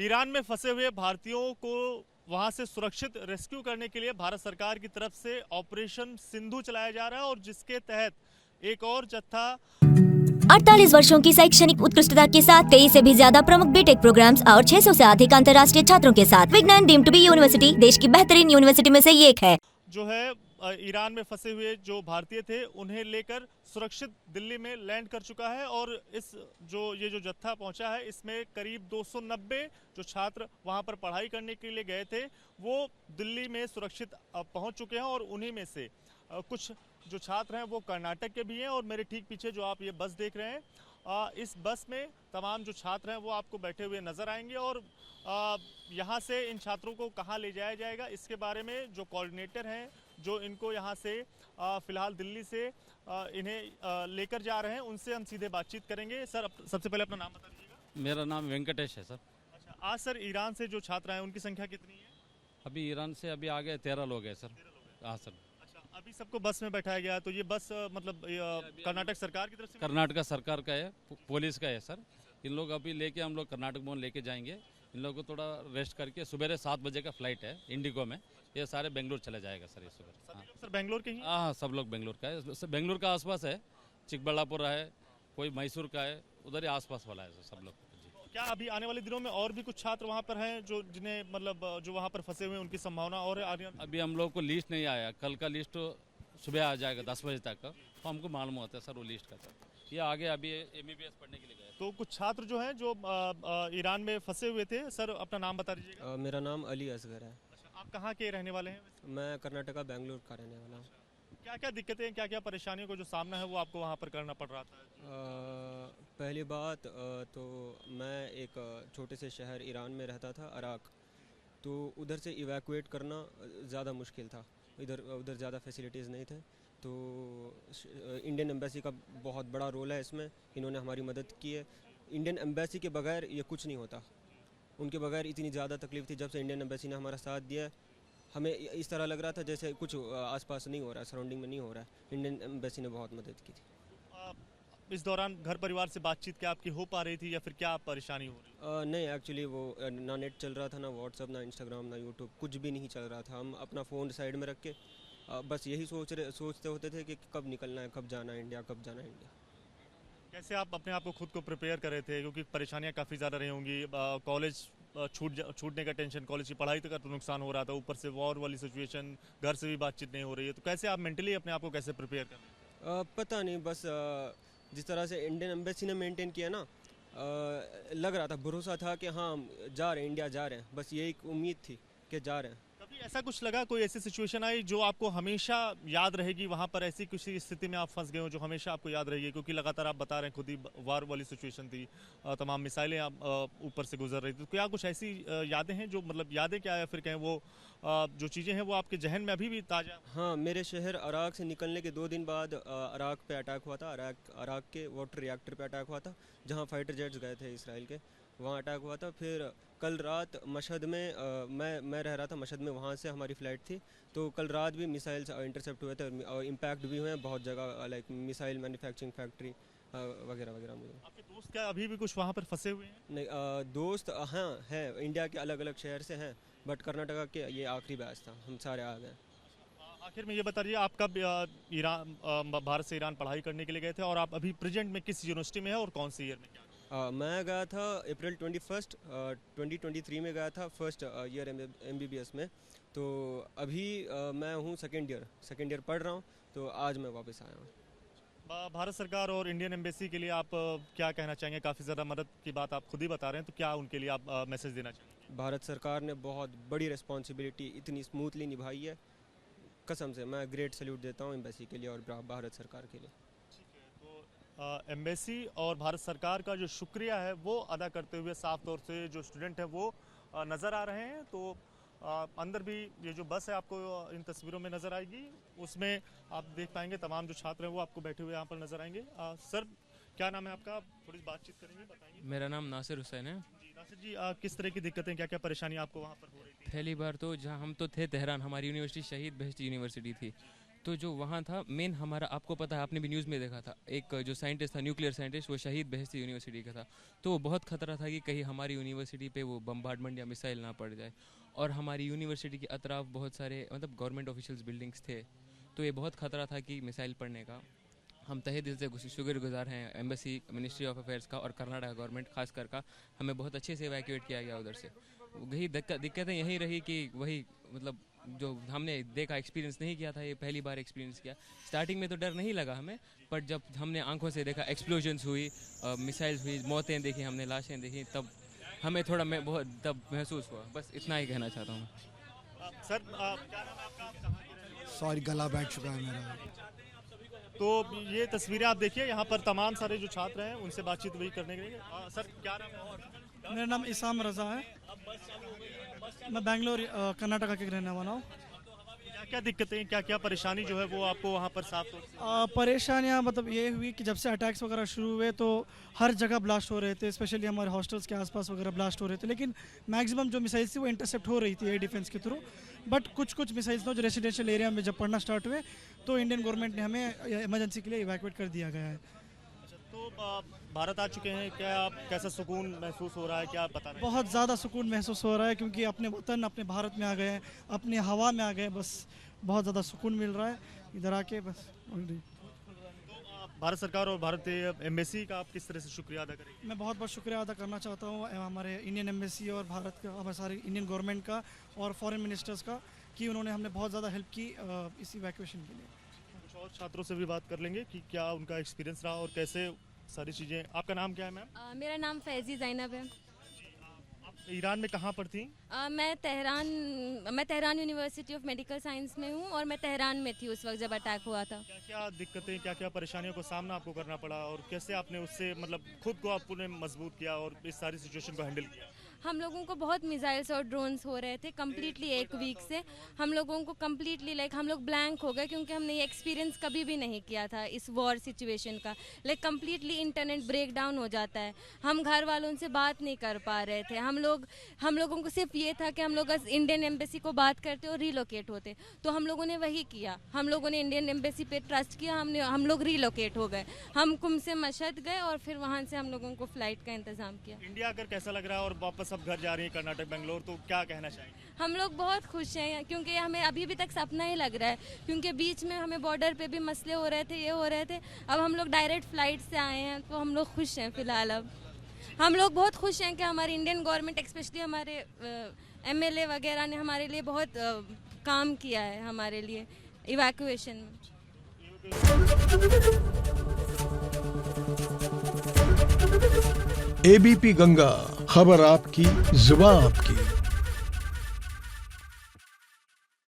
Iran में फंसे हुए भारतीयों को वहां से सुरक्षित रेस्क्यू करने के लिए भारत सरकार की तरफ से ऑपरेशन सिंधु चलाया जा रहा है और जिसके तहत एक और जत्था 48 वर्षों की शैक्षणिक उत्कृष्टता के साथ 23 से भी ज्यादा प्रमुख बीटेक प्रोग्राम्स और 600 से अधिक अंतर्राष्ट्रीय छात्रों के साथ विज्ञान डीम्ड टू बी यूनिवर्सिटी देश की बेहतरीन यूनिवर्सिटी में से एक है। जो है ईरान में फंसे हुए जो भारतीय थे उन्हें लेकर सुरक्षित दिल्ली में लैंड कर चुका है और इस ये जो जत्था पहुंचा है इसमें करीब 290 जो छात्र वहां पर पढ़ाई करने के लिए गए थे वो दिल्ली में सुरक्षित पहुंच चुके हैं और उन्हीं में से कुछ जो छात्र हैं वो कर्नाटक के भी हैं और मेरे ठीक पीछे जो आप ये बस देख रहे हैं इस बस में तमाम जो छात्र हैं वो आपको बैठे हुए नजर आएंगे और यहाँ से इन छात्रों को कहाँ ले जाया जाएगा इसके बारे में जो कोऑर्डिनेटर हैं जो इनको यहाँ से फिलहाल दिल्ली से इन्हें लेकर जा रहे हैं उनसे हम सीधे बातचीत करेंगे। सर सबसे पहले अपना नाम बता दीजिएगा। मेरा नाम वेंकटेश है सर। अच्छा, आज सर ईरान से जो छात्र आए उनकी संख्या कितनी है? अभी ईरान से अभी आ गए 13 लोग हैं सर। हाँ सर। अच्छा, अभी सबको बस में बैठाया गया तो ये बस मतलब कर्नाटक सरकार की तरफ से? कर्नाटक सरकार का है, पुलिस का है सर। इन लोग अभी लेके हम लोग कर्नाटक भवन लेके जाएंगे। इन लोगों को थोड़ा रेस्ट करके सुबह 7 बजे का फ्लाइट है इंडिगो में। ये सारे बेंगलोर चले जाएगा सर ये सुबह। हाँ। सर बेंगलोर के ही? हाँ सब लोग बेंगलोर का है। बेंगलोर का आसपास है, चिकबल्लापुर है, कोई मैसूर का है, उधर ही आसपास वाला है सब लोग। क्या अभी आने वाले दिनों में और भी कुछ छात्र वहाँ पर हैं जो जिन्हें मतलब जो वहाँ पर फंसे हुए हैं उनकी संभावना और है? अभी हम लोग को लिस्ट नहीं आया, कल का लिस्ट सुबह आ जाएगा 10 बजे तक का, तो हमको मालूम होता है सर वो लिस्ट का सर। ये आगे अभी MBBS पढ़ने के लिए गए तो कुछ छात्र जो हैं जो ईरान में फंसे हुए थे। सर अपना नाम बता दीजिएगा। मेरा नाम अली असगर है। अच्छा, आप कहाँ के रहने वाले हैं? मैं कर्नाटका बेंगलुरु का रहने वाला हूँ। क्या क्या दिक्कतें क्या क्या परेशानियों को जो सामना है वो आपको वहाँ पर करना पड़ रहा था? पहली बात तो मैं एक छोटे से शहर ईरान में रहता था, अराक। तो उधर से इवैक्यूएट करना ज़्यादा मुश्किल था। उधर ज़्यादा फैसिलिटीज़ नहीं थे। तो इंडियन एम्बेसी का बहुत बड़ा रोल है इसमें, इन्होंने हमारी मदद की है। इंडियन एम्बेसी के बगैर ये कुछ नहीं होता। उनके बगैर इतनी ज़्यादा तकलीफ थी। जब से इंडियन एम्बेसी ने हमारा साथ दिया है हमें इस तरह लग रहा था जैसे कुछ आसपास नहीं हो रहा है, सराउंडिंग में नहीं हो रहा है। इंडियन एम्बेसी ने बहुत मदद की थी। इस दौरान घर परिवार से बातचीत क्या आपकी हो पा रही थी या फिर क्या परेशानी हो रही? नहीं, एक्चुअली वो ना नेट चल रहा था, ना व्हाट्सअप, ना इंस्टाग्राम, ना यूट्यूब, कुछ भी नहीं चल रहा था। हम अपना फ़ोन साइड में रख के बस यही सोचते होते थे कि कब निकलना है, कब जाना है इंडिया, कब जाना है इंडिया। कैसे आप अपने आप को खुद को प्रिपेयर कर रहे थे क्योंकि परेशानियां काफ़ी ज़्यादा रही होंगी? कॉलेज छूटने का टेंशन, कॉलेज की पढ़ाई तक का तो नुकसान हो रहा था, ऊपर से वॉर वाली सिचुएशन, घर से भी बातचीत नहीं हो रही है, तो कैसे आप मेंटली अपने आप को कैसे प्रिपेयर कर रहे हैं? पता नहीं, बस जिस तरह से इंडियन एम्बेसी ने मेंटेन किया ना, लग रहा था, भरोसा था कि हाँ हम जा रहे हैं, इंडिया जा रहे हैं। बस यही उम्मीद थी कि जा रहे हैं। कभी ऐसा कुछ लगा, कोई ऐसी सिचुएशन आई जो आपको हमेशा याद रहेगी? वहाँ पर ऐसी किसी स्थिति में आप फंस गए हो जो हमेशा आपको याद रहेगी? क्योंकि लगातार आप बता रहे हैं खुद ही वार वाली सिचुएशन थी, तमाम मिसाइलें आप ऊपर से गुजर रही थी, तो क्या कुछ ऐसी यादें हैं जो मतलब यादें क्या है फिर कहें वो जो चीज़ें हैं वो आपके जहन में अभी भी ताज़ा? हाँ, मेरे शहर अराक से निकलने के 2 दिन बाद अराक पे अटैक हुआ था। अराक के वाटर रिएक्टर पे अटैक हुआ था, जहाँ फाइटर जेट्स गए थे इसराइल के, वहाँ अटैक हुआ था। फिर कल रात मशहद में मैं रह रहा था मशहद में, वहाँ से हमारी फ़्लाइट थी। तो कल रात भी मिसाइल्स इंटरसेप्ट हुए थे और इम्पैक्ट भी हुए हैं बहुत जगह, लाइक मिसाइल मैन्युफैक्चरिंग फैक्ट्री वगैरह वगैरह। मुझे आपके दोस्त क्या अभी भी कुछ वहाँ पर फंसे हुए हैं? नहीं, दोस्त हाँ हैं, इंडिया के अलग अलग शहर से हैं, बट कर्नाटका के ये आखिरी बैच था, हम सारे आ गए। आखिर में ये बताइए, आप कब ईरान भारत से ईरान पढ़ाई करने के लिए गए थे और आप अभी प्रेजेंट में किस यूनिवर्सिटी में है और कौन सी ईयर में क्या? मैं गया था अप्रैल 21 2023 में गया था, फर्स्ट ईयर MBBS में। तो अभी मैं हूँ सेकेंड ईयर पढ़ रहा हूँ, तो आज मैं वापस आया हूँ। भारत सरकार और इंडियन एम्बेसी के लिए आप क्या कहना चाहेंगे? काफ़ी ज़्यादा मदद की बात आप खुद ही बता रहे हैं, तो क्या उनके लिए आप मैसेज देना चाहेंगे? भारत सरकार ने बहुत बड़ी रिस्पॉन्सिबिलिटी इतनी स्मूथली निभाई है, कसम से मैं ग्रेट सैल्यूट देता हूँ एम्बेसी के लिए और भारत सरकार के लिए। एम्बेसी और भारत सरकार का जो शुक्रिया है वो अदा करते हुए साफ तौर से जो स्टूडेंट हैं वो नज़र आ रहे हैं। तो अंदर भी ये जो बस है आपको इन तस्वीरों में नज़र आएगी, उसमें आप देख पाएंगे तमाम जो छात्र हैं वो आपको बैठे हुए यहाँ पर नज़र आएंगे। सर क्या नाम है आपका? थोड़ी बातचीत करेंगे, बताएंगे। मेरा नाम नासिर हुसैन है। जी नासिर जी, किस तरह की दिक्कतें, क्या क्या परेशानी आपको वहाँ पर हो रही थी? पहली बार तो जहाँ हम तो थे तेहरान, हमारी यूनिवर्सिटी शहीद बेस्ट यूनिवर्सिटी थी। तो जो वहाँ था मेन हमारा, आपको पता है, आपने भी न्यूज़ में देखा था, एक जो साइंटिस्ट था, न्यूक्लियर साइंटिस्ट, वो शहीद बेहेस्ती यूनिवर्सिटी का था। तो बहुत खतरा था कि कहीं हमारी यूनिवर्सिटी पे वो बम्बार्डमेंट या मिसाइल ना पड़ जाए। और हमारी यूनिवर्सिटी के अतराफ बहुत सारे मतलब गवर्नमेंट ऑफिशियल्स बिल्डिंग्स थे, तो ये बहुत खतरा था कि मिसाइल पड़ने का। हम तहे दिल से शुक्रगुजार हैं एम्बेसी, मिनिस्ट्री ऑफ अफेयर्स का और कर्नाटक गवर्नमेंट खासकर का, हमें बहुत अच्छे से इवैक्यूएट किया गया उधर से। वही दिक्कतें यही रही कि वही मतलब जो हमने देखा, एक्सपीरियंस नहीं किया था, ये पहली बार एक्सपीरियंस किया। स्टार्टिंग में तो डर नहीं लगा हमें, पर जब हमने आंखों से देखा, एक्सप्लोजन्स हुई, मिसाइल्स हुई, मौतें देखी हमने, लाशें देखी, तब हमें थोड़ा बहुत तब महसूस हुआ। बस इतना ही कहना चाहता हूँ। सर क्या नाम है आपका, आप कहाँ के रहने वाले? सॉरी गला बैठ चुका है मेरा। तो ये तस्वीरें आप देखिए, यहाँ पर तमाम सारे जो छात्र हैं उनसे बातचीत वही करने के लिए। सर क्या नाम है? मेरा नाम इसाम रज़ा है, मैं बेंगलोर कर्नाटका के रहने वाला हूँ। क्या क्या दिक्कतें, क्या क्या परेशानी जो है वो आपको वहाँ पर साफ तौर से? परेशानियाँ मतलब ये हुई कि जब से अटैक्स वगैरह शुरू हुए तो हर जगह ब्लास्ट हो रहे थे, स्पेशली हमारे हॉस्टल्स के आसपास वगैरह ब्लास्ट हो रहे थे। लेकिन मैक्सिमम जो मिसाइल्स थी वो इंटरसेप्ट हो रही थी एयर डिफेंस के थ्रू, बट कुछ मिसाइल्स जो रेसिडेंशियल एरिया में जब पड़ना स्टार्ट हुए तो इंडियन गवर्नमेंट ने हमें इमरजेंसी के लिए इवैक्यूएट कर दिया गया है। तो भारत आ चुके हैं, क्या आप कैसा सुकून महसूस हो रहा है, क्या आप बता रहे हैं? बहुत ज़्यादा सुकून महसूस हो रहा है क्योंकि अपने वतन, अपने भारत में आ गए हैं, अपनी हवा में आ गए, बस बहुत ज़्यादा सुकून मिल रहा है इधर आके बस। भारत सरकार और भारतीय एम्बेसी का आप किस तरह से शुक्रिया अदा करेंगे? मैं बहुत बहुत शुक्रिया अदा करना चाहता हूँ हमारे इंडियन एम्बेसी और भारत का, हमारे सारे इंडियन गवर्नमेंट का और फॉरेन मिनिस्टर्स का, कि उन्होंने हमें बहुत ज़्यादा हेल्प की इस इवैक्यूएशन के लिए। कुछ और छात्रों से भी बात कर लेंगे कि क्या उनका एक्सपीरियंस रहा और कैसे सारी चीज़ें। आपका नाम क्या है मैम? मेरा नाम फैज़ी ज़ैनब है। आप ईरान में कहाँ पर थी? मैं Tehran university of medical science में हूँ और मैं तेहरान में थी उस वक्त जब अटैक हुआ था। क्या क्या दिक्कतें, क्या क्या परेशानियों को सामना आपको करना पड़ा और कैसे आपने उससे मतलब खुद को आपने मजबूत किया और इस सारी सिचुएशन को हैंडल किया? हम लोगों को बहुत मिसाइल्स और ड्रोन्स हो रहे थे कम्प्लीटली एक वीक से। हम लोगों को कम्प्लीटली हम लोग ब्लैंक हो गए क्योंकि हमने ये एक्सपीरियंस कभी भी नहीं किया था इस वॉर सिचुएशन का। कम्प्लीटली इंटरनेट ब्रेक डाउन हो जाता है, हम घर वालों से बात नहीं कर पा रहे थे। हम लोगों को सिर्फ ये था कि हम लोग इंडियन एम्बेसी को बात करते और रीलोकेट होते, तो हम लोगों ने वही किया। हम लोगों ने इंडियन एम्बेसी पे ट्रस्ट किया, हम लोग रीलोकेट हो गए। हम कुम से मशहद गए और फिर वहाँ से हम लोगों को फ्लाइट का इंतज़ाम किया। इंडिया अगर कैसा लग रहा है और वापस अब घर जा रही है कर्नाटक बेंगलोर, तो क्या कहना चाहेंगे? हम लोग बहुत खुश हैं क्योंकि हमें अभी भी तक सपना ही लग रहा है, क्योंकि बीच में हमें बॉर्डर पे भी मसले हो रहे थे, ये हो रहे थे। अब हम लोग डायरेक्ट फ्लाइट से आए हैं तो हम लोग खुश हैं। फ़िलहाल अब हम लोग बहुत खुश हैं कि हमारी इंडियन गवर्नमेंट, स्पेशली हमारे एमएलए वगैरह ने हमारे लिए बहुत काम किया है हमारे लिए इवैक्यूएशन में। एबीपी गंगा, खबर आपकी, जुबान आपकी।